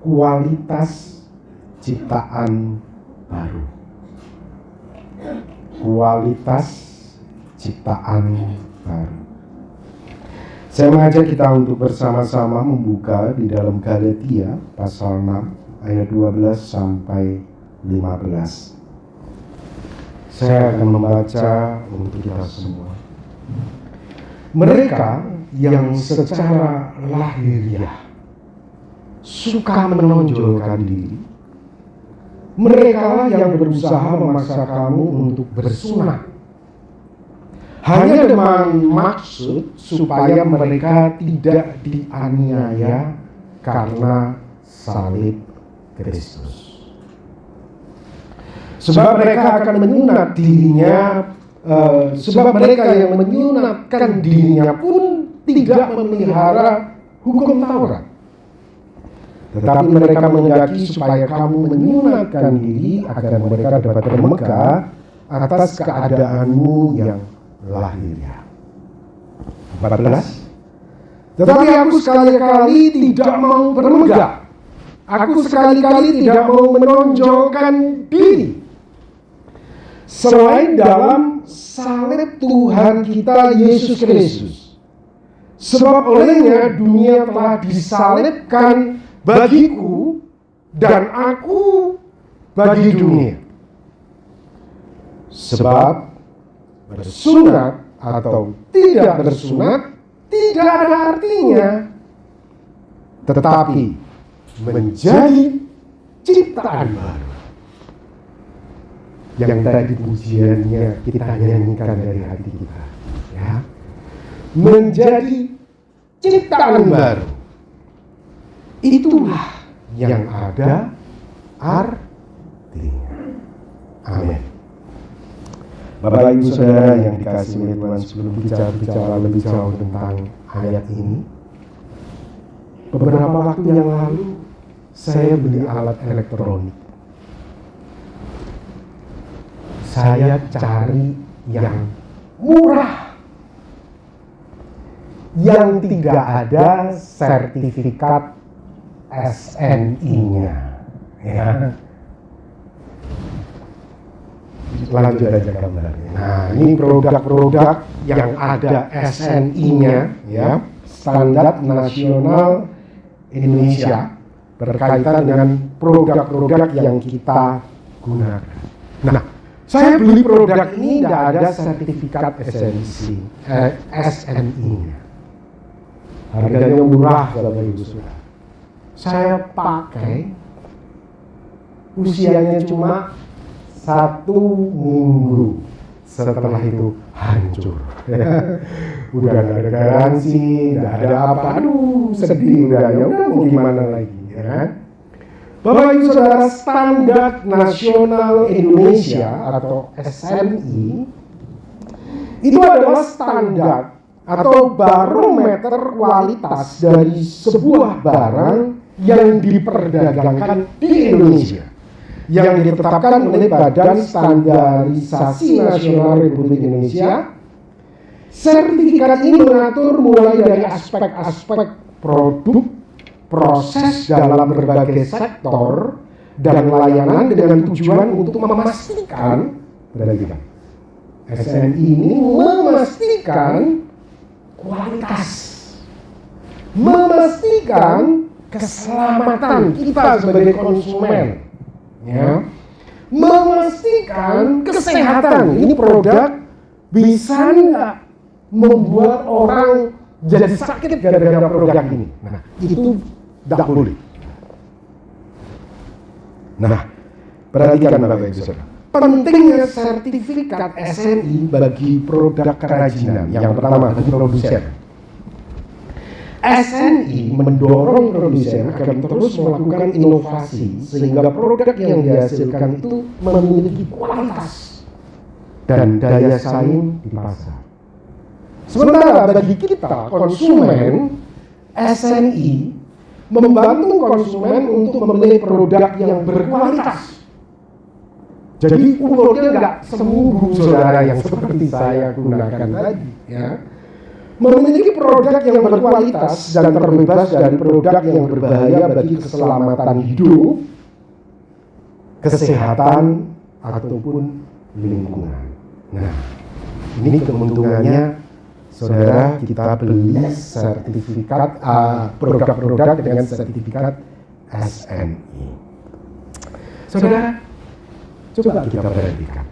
kualitas ciptaan baru. Kualitas ciptaan baru. Saya mengajak kita untuk bersama-sama membuka di dalam Galatia pasal 6 ayat 12 sampai 15. Saya akan membaca untuk kita semua. Mereka yang secara lahiriah suka menonjolkan diri, mereka yang berusaha memaksa kamu untuk bersunat, hanya dengan maksud supaya mereka tidak dianiaya karena salib Kristus. Sebab mereka akan menyunat dirinya, sebab mereka yang menyunatkan dirinya pun tidak memelihara hukum Taurat. Tetapi mereka menghendaki supaya kamu menyunatkan diri agar mereka dapat bermegah atas keadaanmu yang lahiriah. 14. Tetapi aku sekali-kali tidak mau bermegah. Aku sekali-kali tidak mau menonjolkan diri selain dalam salib Tuhan kita Yesus Kristus. Sebab olehnya dunia telah disalibkan bagiku dan aku bagi dunia. Sebab bersunat atau tidak bersunat tidak ada artinya, tetapi menjadi ciptaan baru. Yang tadi pujiannya kita nyanyikan dari hati kita, ya. Menjadi ciptaan baru. Itulah yang ada artinya. Amin. Bapak Ibu Saudara yang dikasihi oleh Tuhan, sebelum bicara lebih jauh tentang ayat ini, beberapa waktu yang lalu saya beli alat elektronik. Saya cari yang murah, yang tidak ada sertifikat SNI-nya, ya. Lanjut aja gambarnya. Nah, ini produk-produk yang ada SNI-nya, ya, Standar Nasional Indonesia, berkaitan dengan produk-produk yang kita gunakan. Nah, saya beli produk ini tidak ada sertifikat SNI-nya. Harganya murah, Bapak Ibu Saudara. Saya pakai, usianya cuma 1 minggu. Setelah itu hancur. Udah gak ada garansi, gak ada apa. Aduh, sedih udah. Ya udah, mau gimana lagi, ya kan? Bapak Ibu Saudara, Standar Nasional Indonesia atau SNI itu adalah standar atau barometer kualitas dari sebuah barang yang diperdagangkan di Indonesia, yang ditetapkan oleh Badan Standarisasi Nasional Republik Indonesia. Sertifikat ini mengatur mulai dari aspek-aspek produk, proses dalam berbagai sektor, dan layanan dengan tujuan untuk memastikan, perhatikan, SNI ini memastikan kualitas, memastikan keselamatan kita sebagai konsumen, ya, memastikan kesehatan. Ini produk bisa nggak membuat orang jadi sakit gara-gara produk ini. Nah, itu tidak boleh. Nah, perhatikan Bapak Ibu Saudara, pentingnya sertifikat SNI bagi produk kerajinan. Yang pertama, bagi produsen. SNI mendorong produsen agar terus melakukan inovasi sehingga produk yang dihasilkan itu memiliki kualitas dan daya saing di pasar. Sementara bagi kita konsumen, SNI membantu konsumen untuk memilih produk yang berkualitas. Jadi umurnya nggak sembuh saudara yang seperti saya gunakan tadi, ya. Memiliki produk yang berkualitas dan terbebas dari produk yang berbahaya bagi keselamatan hidup, kesehatan, ataupun lingkungan. Nah, ini keuntungannya, saudara, kita beli sertifikat produk-produk dengan sertifikat SNI. Saudara, coba kita perhatikan.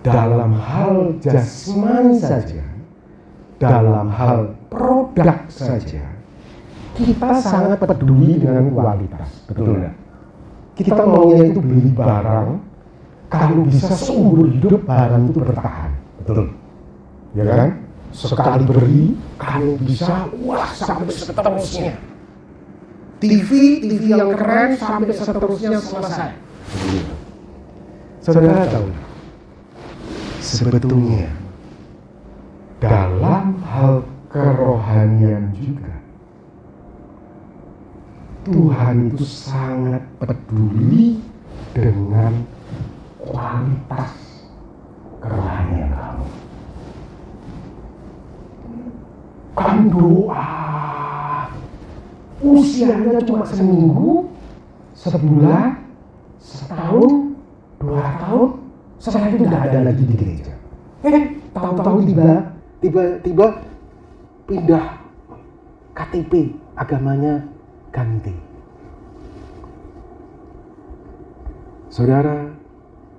Dalam hal jasmani saja, dalam hal produk saja, kita sangat peduli dengan kualitas, betul nggak? Kita maunya itu beli barang, kalau bisa seumur hidup barang itu bertahan, betul? Ya kan? Sekali beri, kalau bisa, wah sampai seterusnya. TV yang keren sampai seterusnya selesai. Saudara tahu, sebetulnya dalam hal kerohanian juga, Tuhan itu sangat peduli dengan kualitas kerohanian kamu. Kamu doa, usianya cuma seminggu, sebulan, setahun, 2 tahun, setelah itu tidak ada lagi di gereja. Tahu-tahu tiba-tiba pindah KTP, agamanya ganti. Saudara,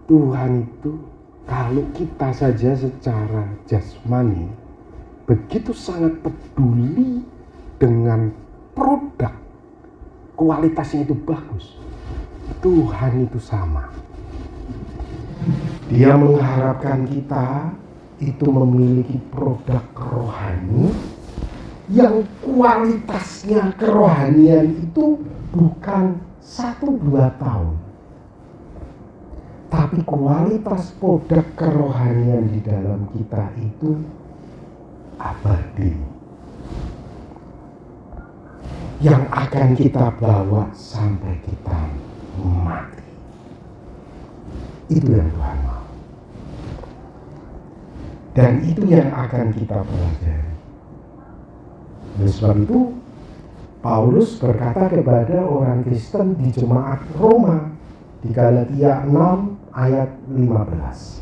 Tuhan itu kalau kita saja secara jasmani begitu sangat peduli dengan produk, kualitasnya itu bagus. Tuhan itu sama. Dia mengharapkan kita itu memiliki produk rohani yang kualitasnya kerohanian itu bukan 1-2 tahun, tapi kualitas produk kerohanian di dalam kita itu abadi, yang akan kita bawa sampai kita mati. Itu yang Tuhan mau. Dan itu yang akan kita pelajari. Oleh sebab itu, Paulus berkata kepada orang Kristen di jemaat Roma di Galatia 6 ayat 15.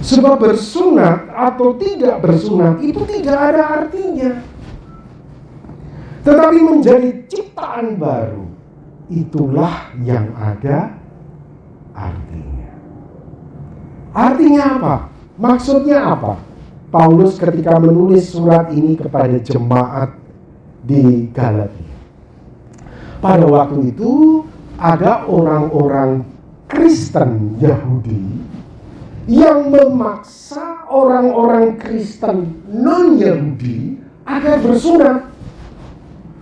Sebab bersunat atau tidak bersunat itu tidak ada artinya. Tetapi menjadi ciptaan baru, itulah yang ada artinya. Artinya apa? Maksudnya apa? Paulus ketika menulis surat ini kepada jemaat di Galatia. Pada waktu itu ada orang-orang Kristen Yahudi yang memaksa orang-orang Kristen non-Yahudi agar bersunat.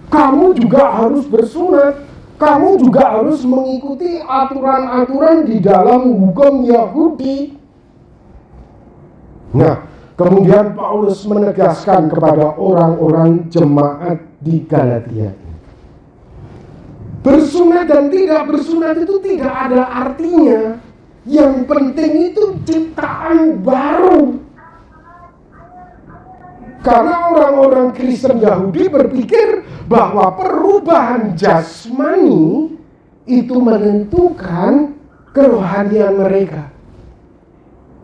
Kamu juga harus bersunat. Kamu juga harus mengikuti aturan-aturan di dalam hukum Yahudi. Nah, kemudian Paulus menegaskan kepada orang-orang jemaat di Galatia ini, bersunat dan tidak bersunat itu tidak ada artinya. Yang penting itu ciptaan baru. Karena orang-orang Kristen Yahudi berpikir bahwa perubahan jasmani itu menentukan kerohanian mereka.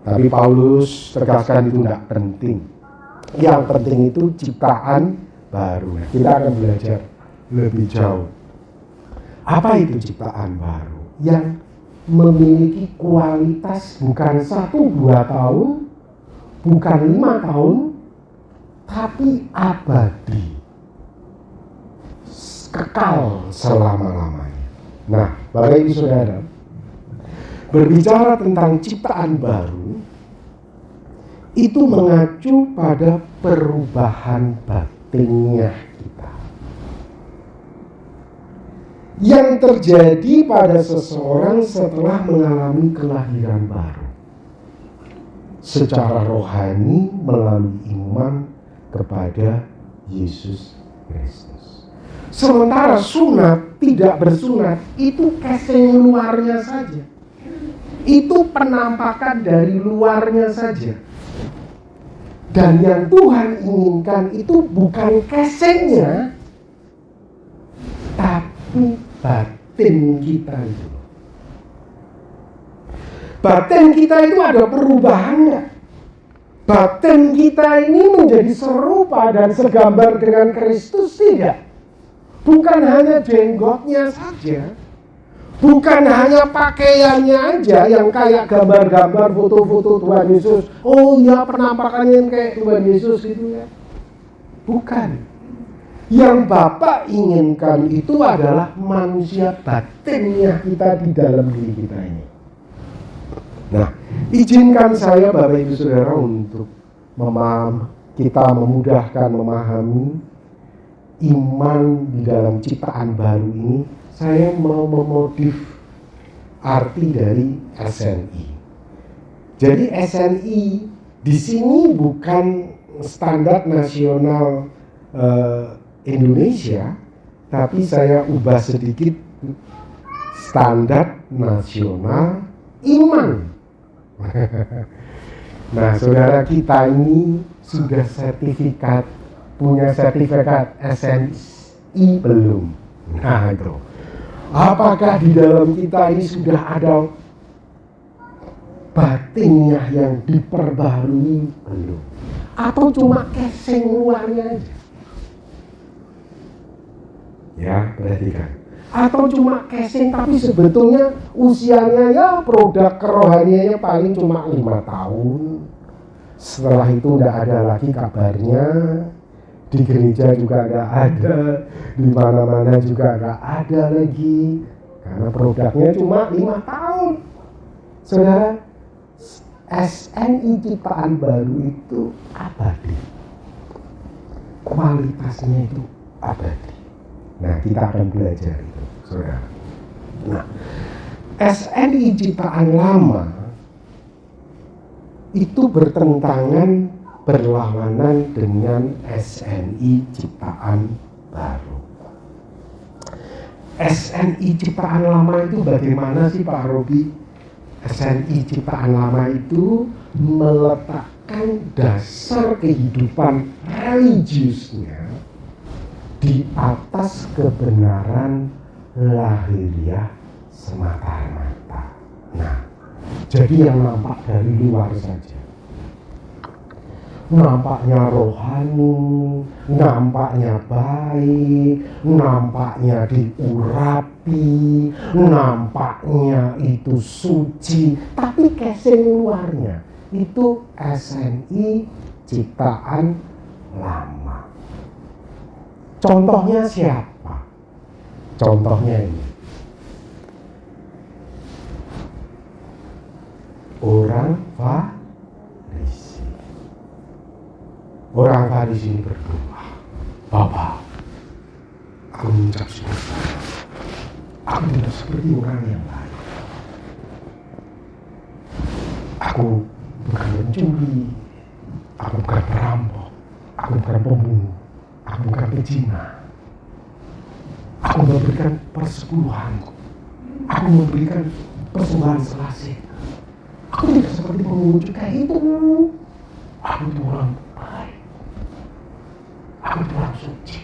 Tapi Paulus tegaskan itu tidak penting. Yang penting itu ciptaan baru. Kita akan belajar lebih jauh. Apa itu ciptaan baru? Yang memiliki kualitas bukan 1-2 tahun, bukan 5 tahun, tapi abadi, kekal selama-lamanya. Nah, Bapak Ibu Saudara, berbicara tentang ciptaan baru, itu mengacu pada perubahan batinnya kita. Yang terjadi pada seseorang setelah mengalami kelahiran baru. Secara rohani melalui iman kepada Yesus Kristus. Sementara sunat, tidak bersunat, itu casing luarnya saja. Itu penampakan dari luarnya saja. Dan yang Tuhan inginkan itu bukan casingnya, tapi batin kita itu. Batin kita itu ada perubahannya. Batin kita ini menjadi serupa dan segambar dengan Kristus, tidak. Bukan hanya jenggotnya saja, bukan hanya pakaiannya aja yang kayak gambar-gambar foto-foto Tuhan Yesus. Oh ya, penampakannya kayak Tuhan Yesus gitu ya. Bukan. Yang Bapak inginkan itu adalah manusia batinnya kita di dalam diri kita ini. Nah, izinkan saya Bapak Ibu Saudara untuk kita memudahkan memahami iman di dalam ciptaan baru ini. Saya mau memodif arti dari SNI. Jadi SNI di sini bukan standar nasional Indonesia, tapi saya ubah sedikit standar nasional iman. Nah, saudara kita ini sudah punya sertifikat SNI belum? Nah itu. Apakah di dalam kita ini sudah ada batinnya yang diperbarui belum? Atau cuma casing luarnya aja? Ya, perhatikan. Atau cuma casing tapi sebetulnya usianya ya produk kerohaniannya paling cuma 5 tahun. Setelah itu tidak ada lagi kabarnya. Di gereja juga nggak ada, di mana-mana juga nggak ada lagi, karena produknya cuma 5 tahun. Saudara, SNI ciptaan baru itu abadi, kualitasnya itu abadi. Nah, kita akan belajar itu, saudara. Nah, SNI ciptaan lama itu berlawanan dengan SNI ciptaan baru. SNI ciptaan lama itu bagaimana sih Pak Robi? SNI ciptaan lama itu meletakkan dasar kehidupan religiusnya di atas kebenaran lahiriah semata-mata. Nah, jadi yang nampak dari luar saja, nampaknya rohani, nampaknya baik, nampaknya diurapi, nampaknya itu suci, tapi casing luarnya itu SNI ciptaan lama. Contohnya siapa? Contohnya ini. Orang Farisi. Orang Farisi ini berdoa, Bapa, aku mengucap syukur. Aku tidak seperti orang yang lain. Aku bukan pencuri, aku bukan perampok, aku bukan pembunuh, aku bukan pezina. Aku memberikan persepuluhanku, aku memberikan persembahan selasih. Aku tidak seperti pengunjung kayak itu. Aku itu orang baik. Aku itu orang suci.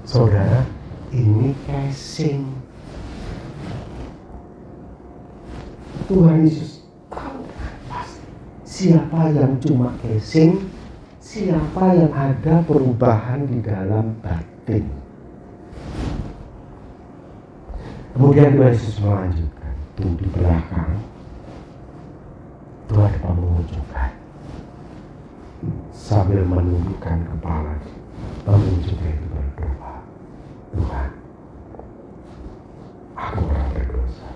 Saudara, ini casing. Tuhan Yesus tahu pasti siapa yang cuma casing, siapa yang ada perubahan di dalam batin. Kemudian Tuhan Yesus melanjutkan, tuh di belakang Tuhan menunjukkan sambil menundukkan kepala, penunjuknya itu berdoa, Tuhan, aku orang berdosa.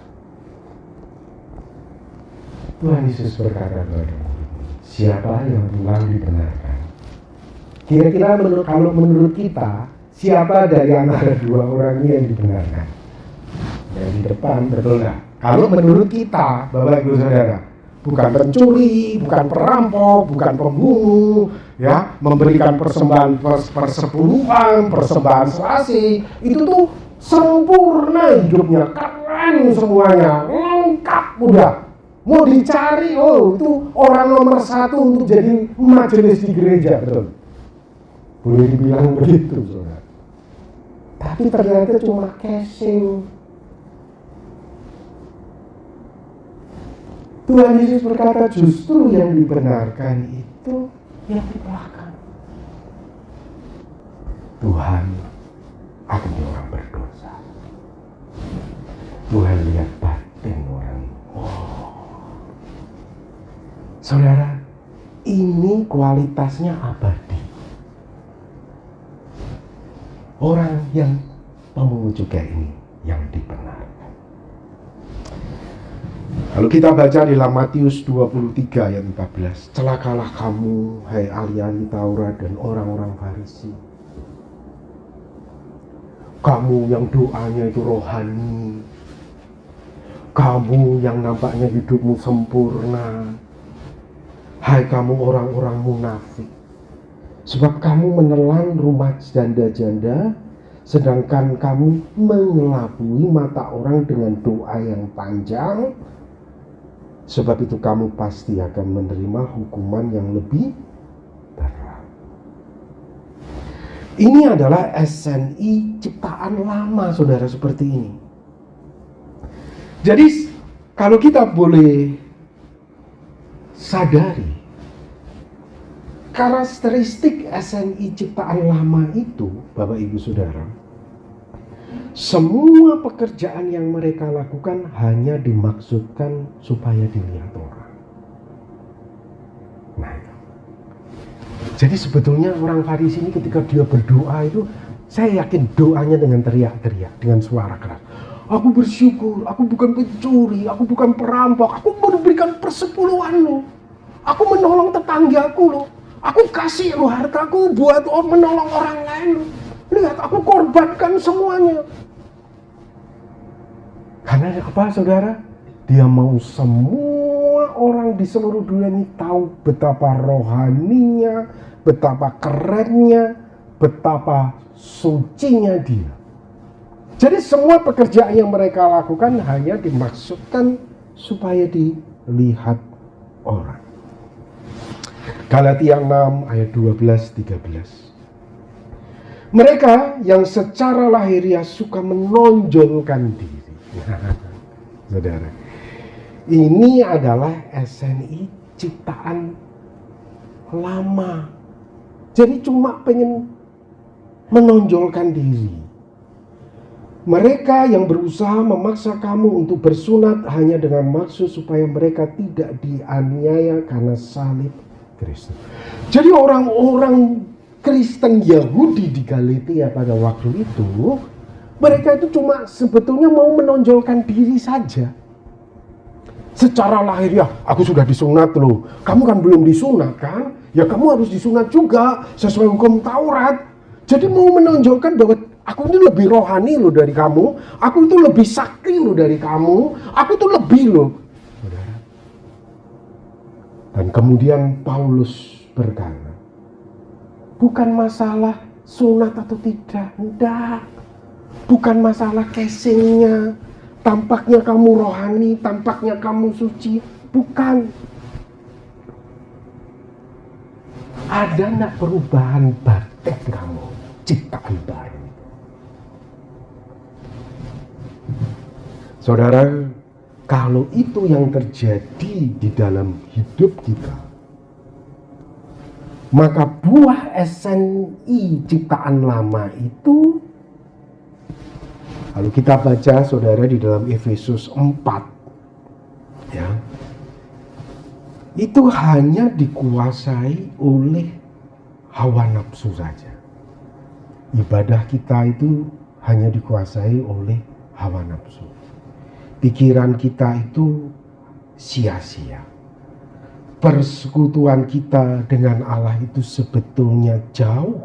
Tuhan Yesus berkata kepada murid, siapa yang pulang dibenarkan? Kira-kira kalau menurut kita, siapa dari antara dua orang ini yang dibenarkan? Yang di depan, betul nggak? Kalau menurut kita, Bapak Ibu Saudara, bukan pencuri, bukan perampok, bukan pembunuh, ya, memberikan persembahan persepuluhan, persembahan selasih, itu tuh sempurna hidupnya, keren semuanya, lengkap udah, Mau dicari, oh itu orang nomor satu untuk jadi majelis di gereja, betul. Boleh dibilang begitu, saudara. Tapi ternyata cuma casing. Tuhan Yesus berkata justru yang dibenarkan itu yang di belakang. Tuhan akan orang berdosa. Tuhan lihat batin orang. Saudara, ini kualitasnya abadi. Orang yang pemungut cukai ini yang dibenarkan. Lalu kita baca di dalam Matius 23 ayat 14. Celakalah kamu, hai ahli-ahli Taurat dan orang-orang Farisi. Kamu yang doanya itu rohani. Kamu yang nampaknya hidupmu sempurna. Hai kamu orang-orang munafik. Sebab kamu menelan rumah janda-janda, sedangkan kamu mengelabui mata orang dengan doa yang panjang. Sebab itu kamu pasti akan menerima hukuman yang lebih berat. Ini adalah SNI ciptaan lama, saudara, seperti ini. Jadi kalau kita boleh sadari, karakteristik SNI ciptaan lama itu, Bapak Ibu Saudara, semua pekerjaan yang mereka lakukan hanya dimaksudkan supaya dilihat orang. Nah, jadi sebetulnya orang Farisi ini ketika dia berdoa itu, saya yakin doanya dengan teriak-teriak, dengan suara keras. Aku bersyukur, aku bukan pencuri, aku bukan perampok, aku memberikan persepuluhan loh. Aku menolong tetanggaku loh. Aku kasih loh hartaku buat menolong orang lain loh. Lihat, aku korbankan semuanya. Karena apa, saudara? Dia mau semua orang di seluruh dunia ini tahu betapa rohaninya, betapa kerennya, betapa sucinya dia. Jadi semua pekerjaan yang mereka lakukan hanya dimaksudkan supaya dilihat orang. Galatia 6 ayat 12-13. Mereka yang secara lahiriah suka menonjolkan diri. Saudara, ini adalah SNI ciptaan lama. Jadi cuma pengen menonjolkan diri. Mereka yang berusaha memaksa kamu untuk bersunat hanya dengan maksud supaya mereka tidak dianiaya karena salib Kristus. Jadi orang-orang Kristen Yahudi di Galatia pada waktu itu, mereka itu cuma sebetulnya mau menonjolkan diri saja. Secara lahiriah, aku sudah disunat loh. Kamu kan belum disunat kan? Ya kamu harus disunat juga sesuai hukum Taurat. Jadi mau menonjolkan bahwa aku ini lebih rohani loh dari kamu. Aku itu lebih sakti loh dari kamu. Aku itu lebih loh. Dan kemudian Paulus berkata, bukan masalah sunat atau tidak. Enggak. Bukan masalah casingnya. Tampaknya kamu rohani, tampaknya kamu suci. Bukan. Ada enggak perubahan batin kamu? Ciptaan baru. Saudara, kalau itu yang terjadi di dalam hidup kita, maka buah SNI ciptaan lama itu, lalu kita baca, saudara, di dalam Efesus 4, ya, itu hanya dikuasai oleh hawa nafsu saja. Ibadah kita itu hanya dikuasai oleh hawa nafsu. Pikiran kita itu sia-sia. Persekutuan kita dengan Allah itu sebetulnya jauh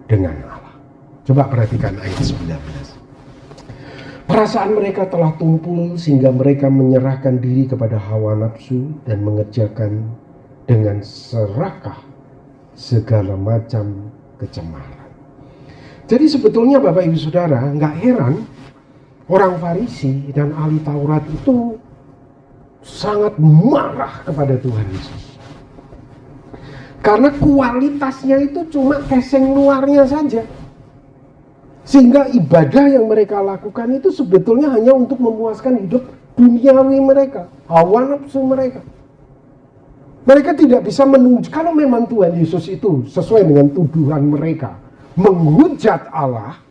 dengan Allah. Coba perhatikan ayat 19. Perasaan mereka telah tumpul sehingga mereka menyerahkan diri kepada hawa nafsu dan mengerjakan dengan serakah segala macam kecemaran. Jadi sebetulnya Bapak Ibu Saudara, nggak heran Orang Farisi dan ahli Taurat itu sangat marah kepada Tuhan Yesus. Karena kualitasnya itu cuma keseng luarnya saja. Sehingga ibadah yang mereka lakukan itu sebetulnya hanya untuk memuaskan hidup duniawi mereka, hawa nafsu mereka. Mereka tidak bisa menunjuk, kalau memang Tuhan Yesus itu sesuai dengan tuduhan mereka, menghujat Allah,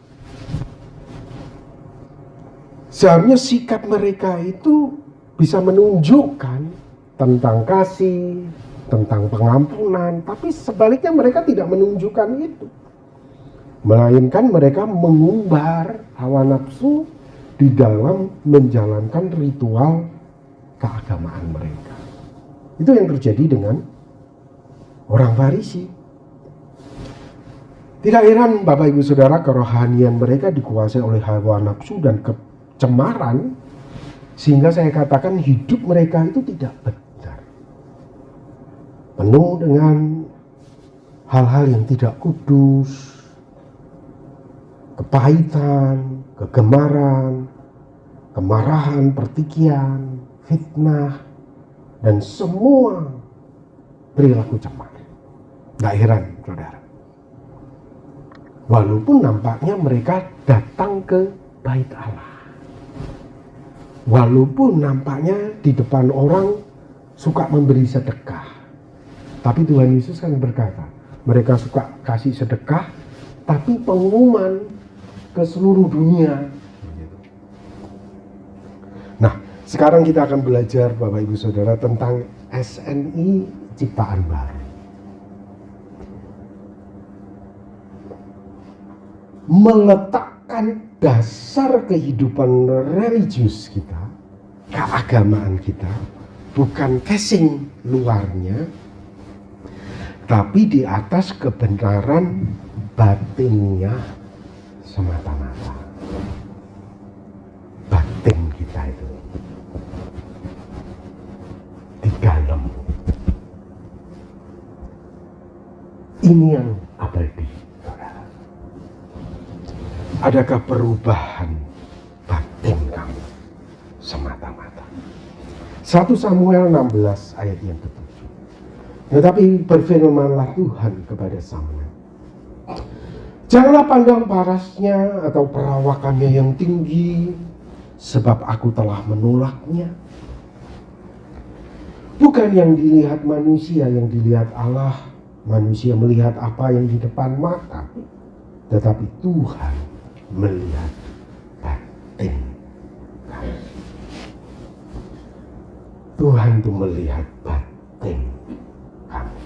seharusnya sikap mereka itu bisa menunjukkan tentang kasih, tentang pengampunan, tapi sebaliknya mereka tidak menunjukkan itu. Melainkan mereka mengumbar hawa nafsu di dalam menjalankan ritual keagamaan mereka. Itu yang terjadi dengan orang Farisi. Tidak heran Bapak Ibu Saudara, kerohanian mereka dikuasai oleh hawa nafsu dan kecemaran, sehingga saya katakan hidup mereka itu tidak benar. Penuh dengan hal-hal yang tidak kudus, kepahitan, kegemaran, kemarahan, pertikaian, fitnah, dan semua perilaku cemar. Tidak heran, saudara. Walaupun nampaknya mereka datang ke bait Allah. Walaupun nampaknya di depan orang suka memberi sedekah. Tapi Tuhan Yesus kan berkata, mereka suka kasih sedekah, tapi pengumuman ke seluruh dunia. Nah, sekarang kita akan belajar Bapak Ibu Saudara tentang SNI ciptaan baru. Meletakkan dasar kehidupan religius kita, keagamaan kita, bukan casing luarnya, tapi di atas kebenaran batinnya semata-mata. Batin kita itu di dalam. Ini yang abadi, saudara. Adakah perubahan batin kamu semata-mata? 1 Samuel 16 ayat yang ke-7. Tetapi berfirmanlah Tuhan kepada Samuel, janganlah pandang parasnya atau perawakannya yang tinggi, sebab aku telah menolaknya. Bukan yang dilihat manusia, yang dilihat Allah. Manusia melihat apa yang di depan mata, tetapi Tuhan melihat batin kamu. Tuhan itu melihat batin kamu.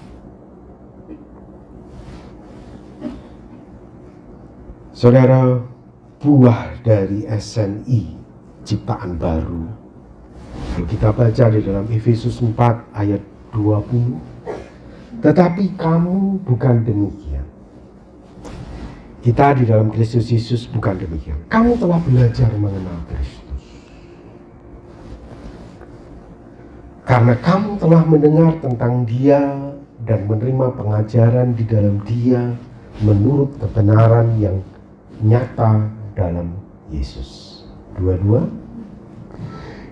Saudara, buah dari SNI ciptaan baru, kalau kita baca di dalam Efesus 4 ayat 20, tetapi kamu bukan demikian. Kita di dalam Kristus Yesus bukan demikian. Kamu telah belajar mengenal Kristus, karena kamu telah mendengar tentang Dia dan menerima pengajaran di dalam Dia menurut kebenaran yang nyata dalam Yesus. 22,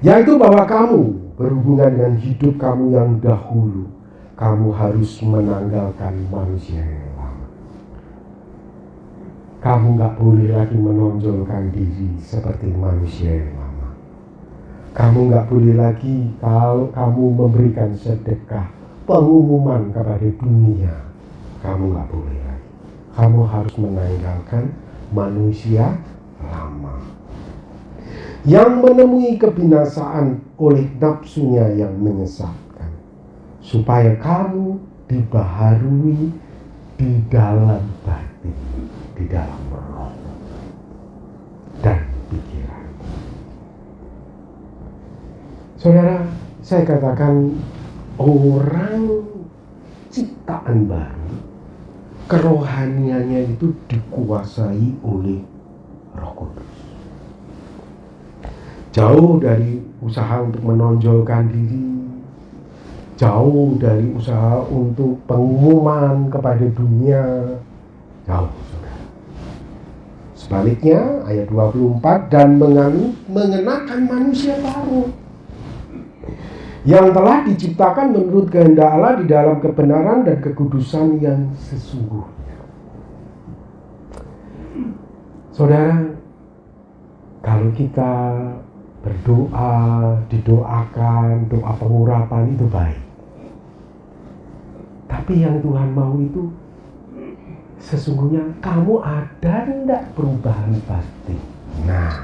yaitu bahwa kamu berhubungan dengan hidup kamu yang dahulu, kamu harus menanggalkan manusia yang lama. Kamu gak boleh lagi menonjolkan diri seperti manusia yang lama. Kamu gak boleh lagi, kalau kamu memberikan sedekah, pengumuman kepada dunia, kamu gak boleh lagi. Kamu harus menanggalkan manusia lama yang menemui kebinasaan oleh nafsunya yang menyesatkan, supaya kamu dibaharui di dalam batin, di dalam roh dan pikiran. Saudara, saya katakan orang ciptaan baru, kerohaniannya itu dikuasai oleh Roh Kudus. Jauh dari usaha untuk menonjolkan diri, jauh dari usaha untuk pengumuman kepada dunia, jauh, saudara. Sebaliknya ayat 24, dan mengenakan manusia baru yang telah diciptakan menurut kehendak Allah di dalam kebenaran dan kekudusan yang sesungguhnya. Saudara, kalau kita berdoa, didoakan, doa pengurapan itu baik. Tapi yang Tuhan mau itu sesungguhnya kamu ada enggak perubahan batin. Nah,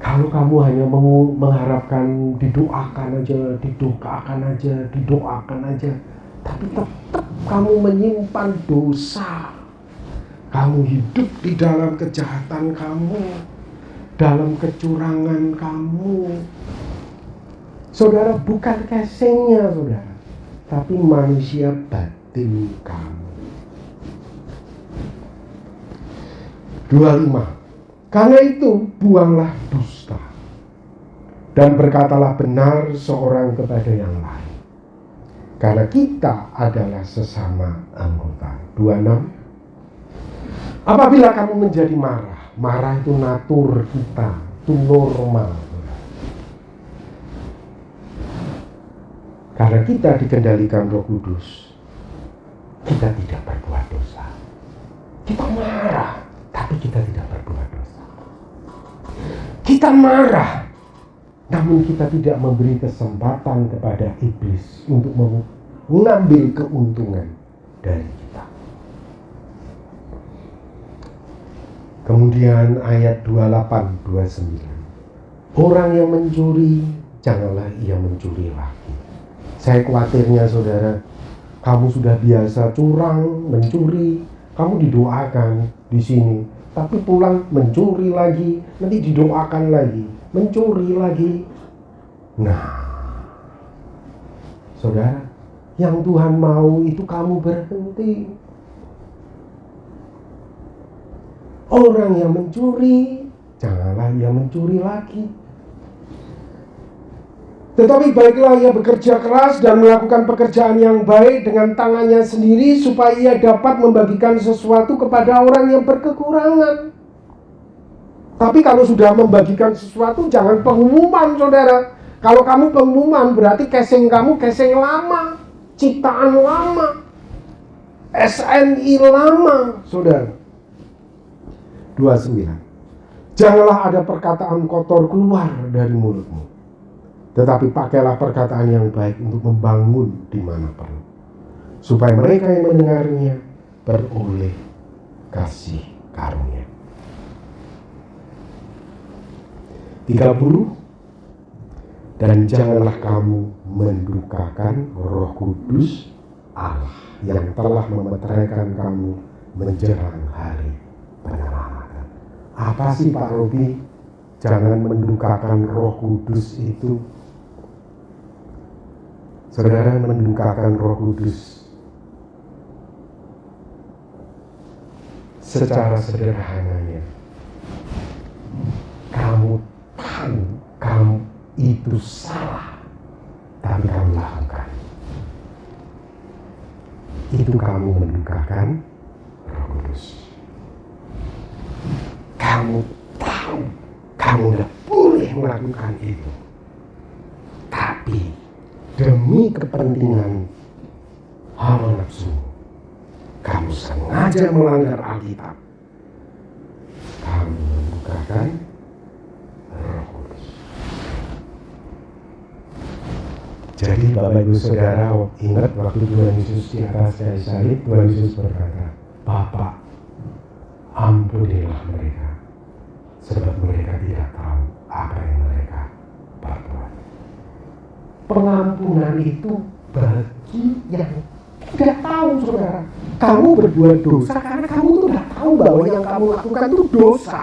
kalau kamu hanya mengharapkan didoakan aja, tapi tetap kamu menyimpan dosa, kamu hidup di dalam kejahatan kamu, dalam kecurangan kamu, saudara, bukan casingnya saudara, tapi manusia batin kamu. 25. Karena itu buanglah dusta dan berkatalah benar seorang kepada yang lain, karena kita adalah sesama anggota. 26. Apabila kamu menjadi marah itu natur kita, itu normal. Karena kita dikendalikan Roh Kudus, kita tidak berbuat dosa. Kita marah, tapi kita tidak berbuat dosa. Kita marah, namun kita tidak memberi kesempatan kepada iblis untuk mengambil keuntungan dari kita. Kemudian ayat 28-29. Orang yang mencuri, janganlah ia mencuri lagi. Saya khawatirnya saudara, kamu sudah biasa curang, mencuri, kamu didoakan di sini, tapi pulang mencuri lagi, nanti didoakan lagi, mencuri lagi. Nah, saudara, yang Tuhan mau itu kamu berhenti. Orang yang mencuri, janganlah ia mencuri lagi. Tetapi baiklah ia bekerja keras dan melakukan pekerjaan yang baik dengan tangannya sendiri, supaya ia dapat membagikan sesuatu kepada orang yang berkekurangan. Tapi kalau sudah membagikan sesuatu, jangan pengumuman saudara. Kalau kamu pengumuman berarti casing kamu casing lama, ciptaan lama, SNI lama saudara. 29. Janganlah ada perkataan kotor keluar dari mulutmu, tetapi pakailah perkataan yang baik untuk membangun di mana perlu, supaya mereka yang mendengarnya beroleh kasih karunia. 30. Dan janganlah kamu mendukakan Roh Kudus Allah yang telah memeteraikan kamu menjelang hari penyelamatan. Apa sih Pak Robi? Jangan mendukakan Roh Kudus itu. Saudara, mendukakan Roh Kudus secara sederhananya, kamu tahu kamu itu salah, tapi kamu lakukan. Itu kamu mendukakan Roh Kudus. Kamu tahu kamu tidak boleh melakukan itu, tapi demi kepentingan hawa nafsu kamu sengaja melanggar Alkitab. Kamu membukakan Roh Kudus. Jadi Bapak Ibu Saudara, ingat waktu Tuhan Yesus di atas kayu salib, Tuhan Yesus berkata, Bapa, ampunilah mereka, sebab mereka tidak tahu apa yang mereka perbuat. Pengampunan itu bagi yang tidak tahu saudara. Kamu berbuat dosa karena kamu tuh tidak tahu bahwa yang kamu lakukan itu dosa.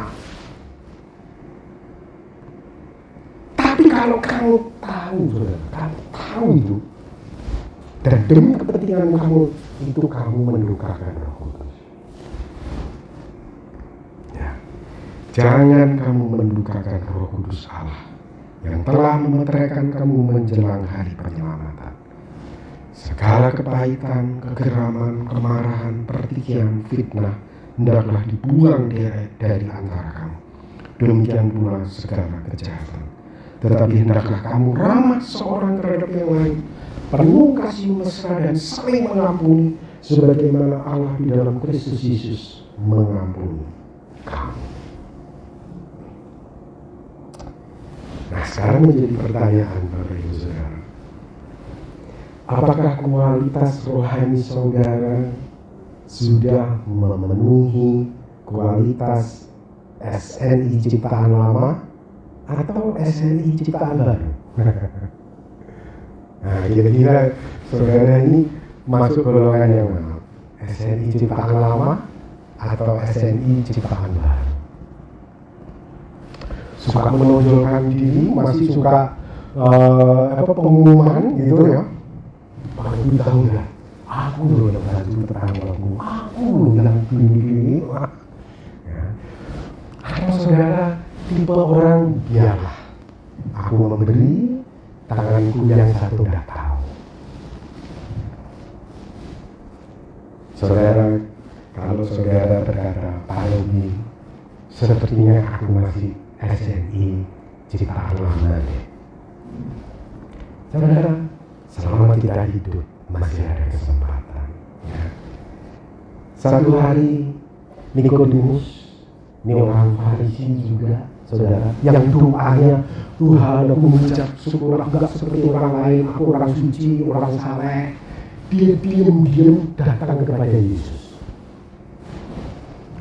Tapi kalau kamu tahu saudara, kamu tahu itu, dan demi kepentingan kamu itu kamu mendukakan Roh Kudus. Jangan kamu mendukakan Roh Kudus Allah yang telah memeteraikan kamu menjelang hari penyelamatan. Segala kepahitan, kegeraman, kemarahan, pertikaian, fitnah hendaklah dibuang dari antara kamu. Demikian pula segala kejahatan. Tetapi hendaklah kamu ramah seorang terhadap yang lain, penuh kasih mesra dan saling mengampuni, sebagaimana Allah di dalam Kristus Yesus mengampuni kamu. Nah, sekarang menjadi pertanyaan Bapak Ibu Saudara. Apakah kualitas rohani saudara sudah memenuhi kualitas SNI ciptaan lama atau SNI ciptaan baru? Nah, kira-kira saudara ini masuk golongan yang mana? SNI ciptaan lama atau SNI ciptaan baru? Suka menonjolkan diri, masih suka pengumuman gitu ya. Pak Robi tahu ya, aku loh yang bantu tetanggaku, aku loh yang gini-gini. Ya. Atau saudara tipe orang, biarlah aku memberi, tanganku yang satu tidak tahu. Saudara, kalau saudara berkata, Pak Robi, sepertinya aku masih SNI ciptaan lama deh. Saudara, selama kita hidup masih ada kesempatan. Ya. Satu hari Nikodemus, ini orang Farisi juga, saudara, yang doanya, Tuhan aku mengucap syukur, aku gak seperti orang lain, aku orang suci, orang saleh. Dia diam-diam datang kepada Yesus.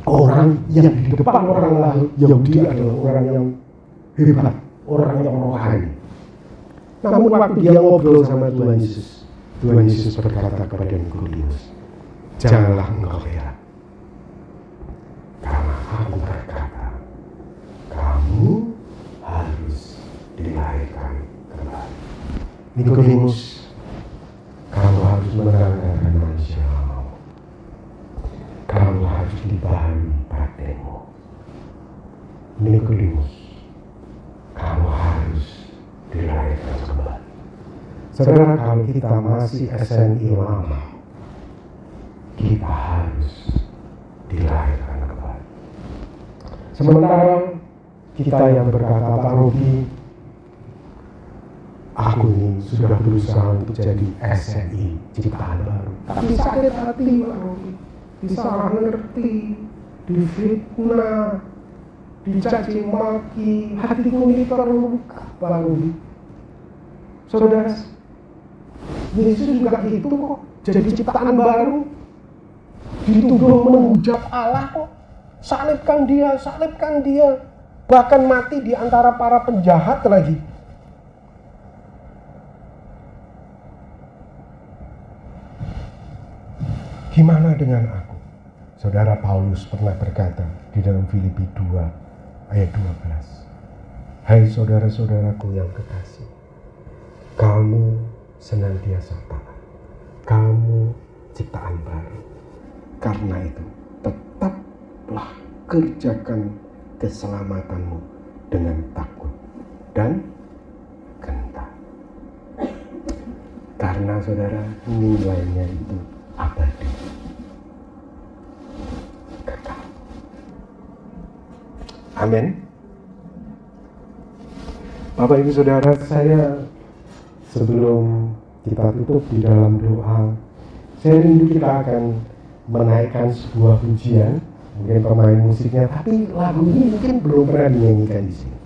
Orang yang di depan orang lain, Yahudi adalah orang yang hebat, orang yang rohani. Namun waktu dia ngobrol sama Tuhan Yesus berkata kepada Nikodemus, janganlah engkau heran, karena aku berkata, kamu harus dilahirkan kembali. Nikodemus, kamu harus menanggalkan manusia lama. Kamu harus dibaharui batinmu. Nikodemus, kamu harus dilahirkan kembali. Saudara, kalau kita masih SNI lama, kita harus dilahirkan kembali. Sementara kita yang berkata, Pak Robi, aku ini sudah berusaha untuk jadi SNI ciptaan baru, tapi sakit hati Pak Robi, disalah ngerti, difitnah, dicaci maki, hatiku ini terluka Pak Robi. Saudara, Yesus juga gitu kok, jadi ciptaan baru, dituduh menghujat Allah kok, salibkan dia, bahkan mati di antara para penjahat lagi. Gimana dengan aku? Saudara Paulus pernah berkata di dalam Filipi 2 ayat 12. Hai saudara-saudaraku yang kekasih, kamu senantiasa taat. Kamu ciptaan baru. Karena itu, tetaplah kerjakan keselamatanmu dengan takut dan gentar. Karena saudara, nilainya itu abadi. Kekal. Amin. Bapak Ibu Saudara, saya sebelum kita tutup di dalam doa, saya rindu kita akan menaikkan sebuah pujian, mungkin pemain musiknya, tapi lagu ini mungkin belum pernah dinyanyikan di sini.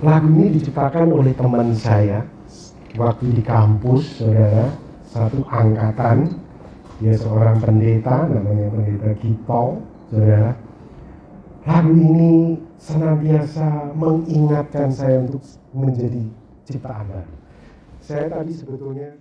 Lagu ini diciptakan oleh teman saya waktu di kampus, saudara, satu angkatan. Dia seorang pendeta, namanya pendeta Gito, saudara. Lagu ini senantiasa mengingatkan saya untuk menjadi ciptaan baru. Saya tadi sebetulnya